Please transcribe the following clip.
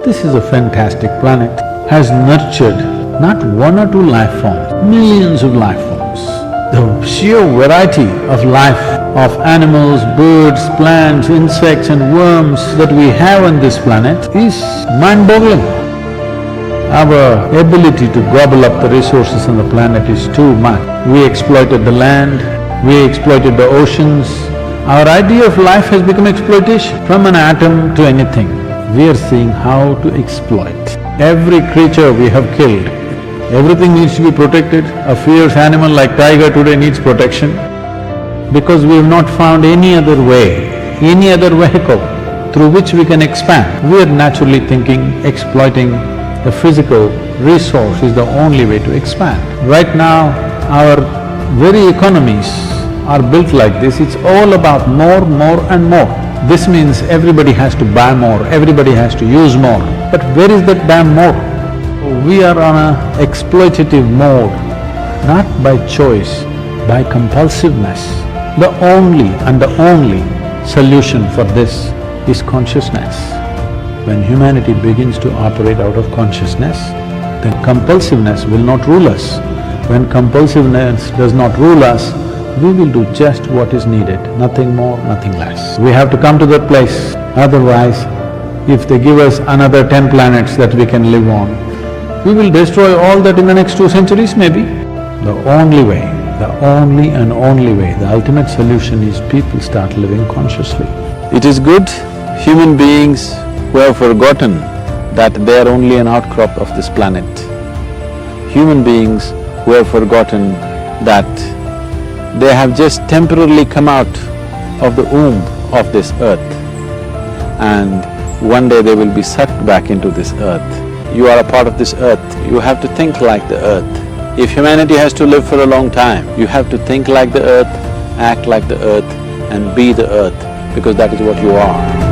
This is a fantastic planet, has nurtured not one or two life forms, millions of life forms. The sheer variety of life of animals, birds, plants, insects and worms that we have on this planet is mind-boggling. Our ability to gobble up the resources on the planet is too much. We exploited the land, we exploited the oceans. Our idea of life has become exploitation. From an atom to anything, we are seeing how to exploit. Every creature we have killed, everything needs to be protected. A fierce animal like tiger today needs protection because we have not found any other way, any other vehicle through which we can expand. We are naturally thinking exploiting the physical resource is the only way to expand. Right now, our very economies are built like this, it's all about more and more. This means everybody has to buy more, everybody has to use more. But where is that damn more? We are on a exploitative mode, not by choice, by compulsiveness. The only solution for this is consciousness. When humanity begins to operate out of consciousness, then compulsiveness will not rule us. When compulsiveness does not rule us, we will do just what is needed, nothing more, nothing less. We have to come to that place, otherwise if they give us another 10 planets that we can live on, we will destroy all that in the next 2 centuries maybe. The only way, the only and only way, the ultimate solution is people start living consciously. It is good human beings who have forgotten that they are only an outcrop of this planet. Human beings who have forgotten that they have just temporarily come out of the womb of this earth and one day they will be sucked back into this earth. You are a part of this earth, you have to think like the earth. If humanity has to live for a long time, you have to think like the earth, act like the earth and be the earth because that is what you are.